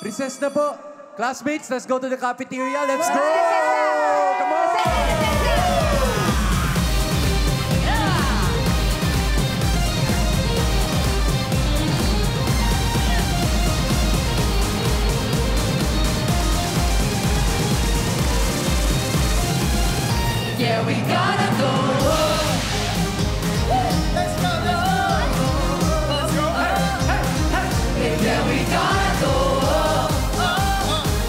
Recess na po. Classmates, let's go to the cafeteria. Let's go! Come on! Yeah, we gotta go. Let's go, let's go. Yeah, we gotta go.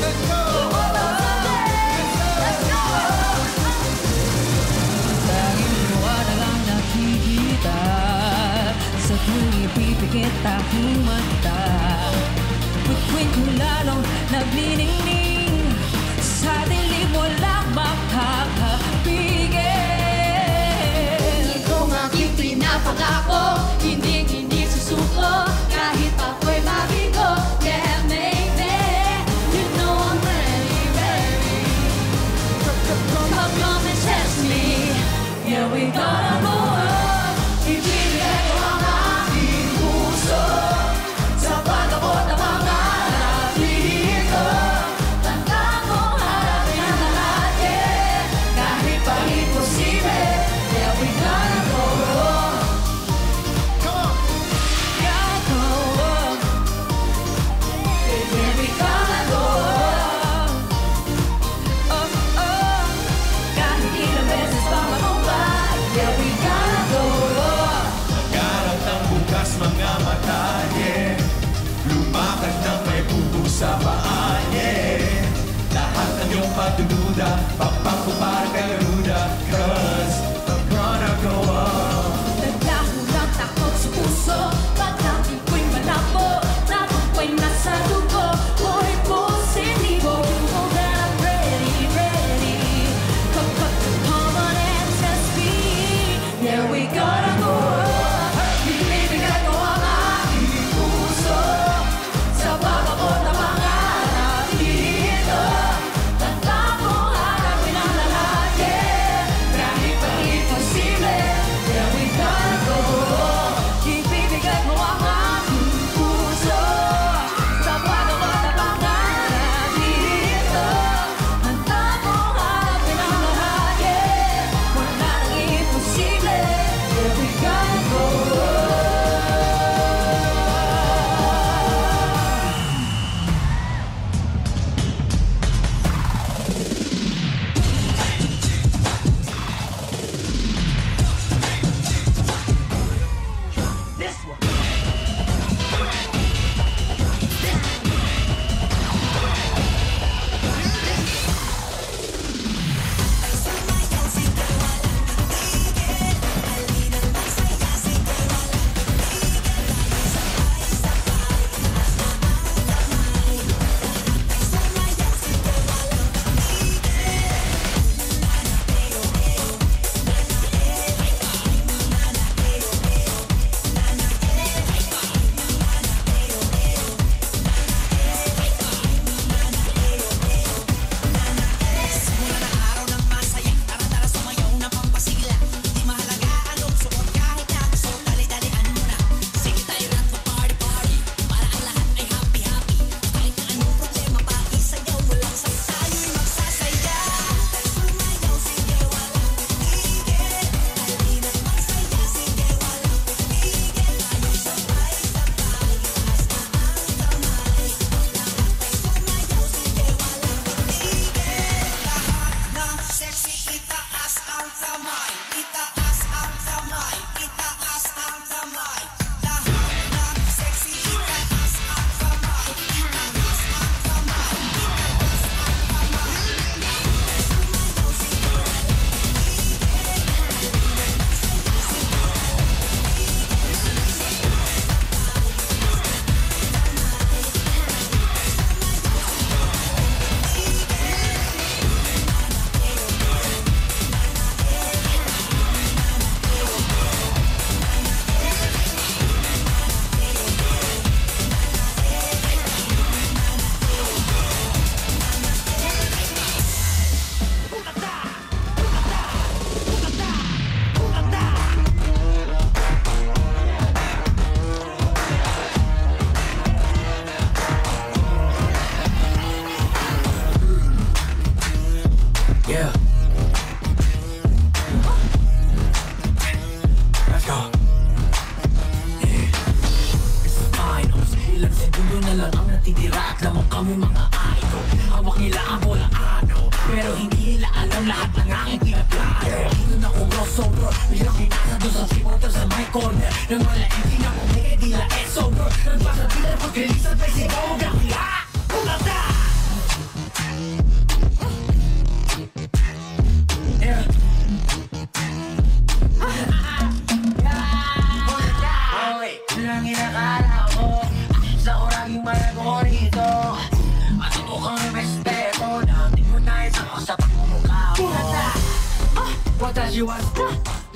Let's go. Let's go. Tanging luwa na lang nakikita sa tuwing ipipikit aking mata. Tukwin ko lalong nagniningning sa dilim walang makakapigil. Kung aking pinapangako, hindi susuko. Kahit ako'y mabigo, yeah, maybe. You know I'm ready, ready. Come and test me. Yeah, we gotta go up. Ibibigay ko ang aking puso sa pag-abot ng pangarap dito. Tanda ko harapin ang lahat, yeah. Kahit pa imposible, yeah, we gotta go up. Come on. Gotta go up, Yeah, we gotta go up. up, up. Kahit ilang beses pa manumbay, yeah, we gotta go up. Nagarat ng bukas mga mata, yeah. Lumakad ng may bubo sa paa, yeah. Lahat ng iyong pagdududa, papangko para kay Ruda. 'Cause I'm gonna go up. Naglaho ng takot sa puso, pagkakit ko'y malabo, takot ko'y nasa dugo, ko'y positibo. You know that I'm ready, ready. Come on and test me. Yeah, we gotta go up. Ibibigay ko ang aking puso sa pag-abot ng pangarap dito. Tanda ko harapin ang lahat, yeah. natitira at lamang kami mga idol. Hawak nila ang bola ano, pero hindi nila alam lahat ng aking pinaplano. Dito na umroso bro, bilang pinasa doon sa sipoto sa my corner. Nang wala hindi na kumigay, di la eso bro. Nagpasabilan pagkalisan pa sigaw ang kaya kumata. Lang inakala mo sa oranging malagong rito. Matutokang respeto na di mo nais ako sa pagmumukha mo. What does you want?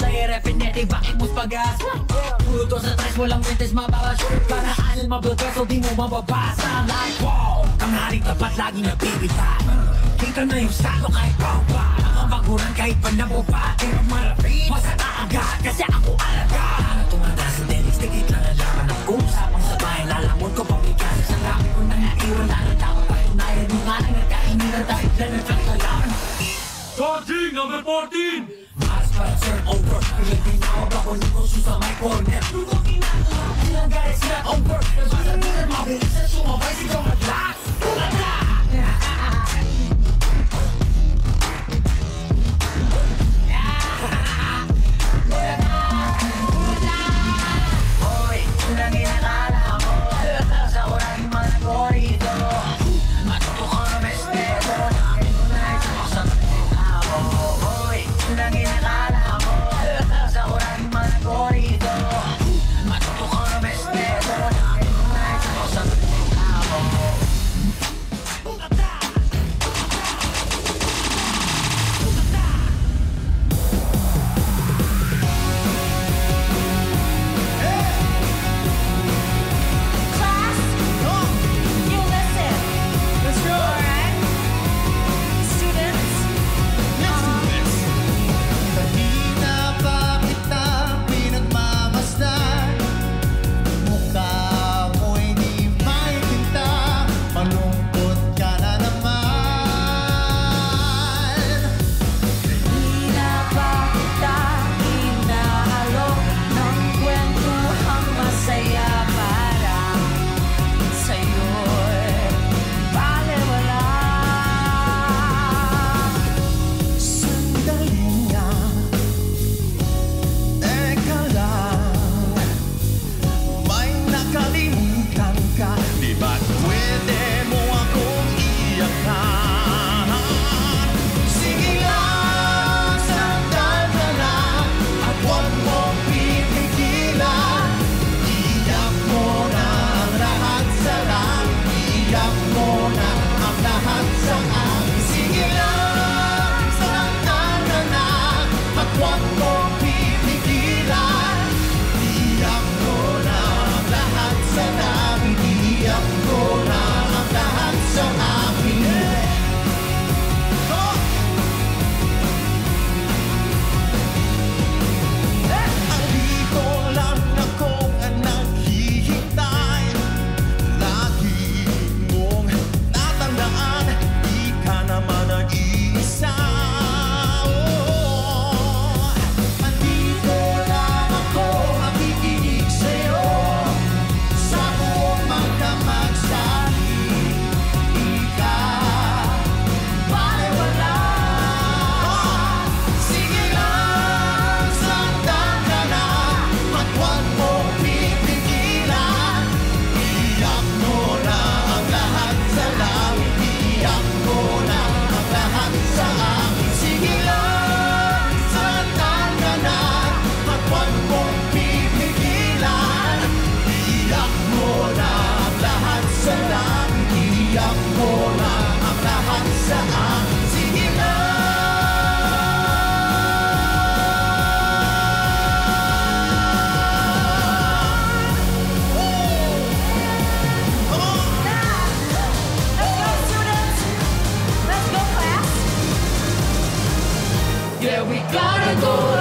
Lay refinete, bakit mo's pagas? Puro to sa tres, walang mentes mabawas. Para alin mabagay, so di mo mababasa. Like wow, tanghaling tapat lagi nagbibitay. Kita na yung salo kahit bawal. Ang baguran kahit pa nabuba. Pero malapit, masata agad kasi ako alaga. Tumanda sa Dennis, tigit lang alaman ang usapang sa bahay. Lalamon ko pagbigas sa labi ko na naiwan na ng tao. Patunayan mo nga na nagkainin na dahil na nagkakalaan. Charging number 14! Mas para turn over. Ilang tinawag ako ng puso sa my corner. Lugong ginagawa, ilang galit sila over. Nagpasabihan, mabilis na sumabay, sigaw at lahat. Tulada! Hoy, ilang ginakala mo sa oranging mga korito. Matutokang na respeto na kinunay sa mga sa pagkakao. Hoy, ilang ginakala mo sa oranging mga korito. Matutokang na respeto na kinunay sa mga sa pagkakao. Class, you listen. Let's go! Alright? Students, Kanina pa kita pinagmamasdan. Mukha mo'y di makikita. Malungkot ka na naman. kanina pa kita inaalok ng kwentuhang masaya para sa'yo'y balewala. Sandali nga, teka lang. May nakalimutan ka. Di ba't pwede mo akong iyakan? Sige lang, sandal ka lang. At huwag mong pipigilan. Iyak mo na ang lahat sa langit. Iyak mo na ang lahat sa akin. Sige lang, sandal ka lang. At huwag mong pipigilan. Iyak mo na ang lahat sa langit. Iyak mo na ang lahat sa akin. Andito lang ako ang naghihintay. Lagi mong tatandaan, di ka naman nag-iisa. Andito lang ako makikinig sa'yo. Sa buong magdamagsabi, di ka balewala. Sige lang, sandal ka lang. At huwag mong pipigilan. Iyak mo na ang lahat sa langit. Iyak mo na ang lahat sa akin. Sige lang, sandal ka lang. At huwag mong pipigilan. Iyak mo na ang lahat sa langit. Iyak mo na ang lahat sa akin. Sige lang. let's go students. Let's go class. Yeah, we gotta go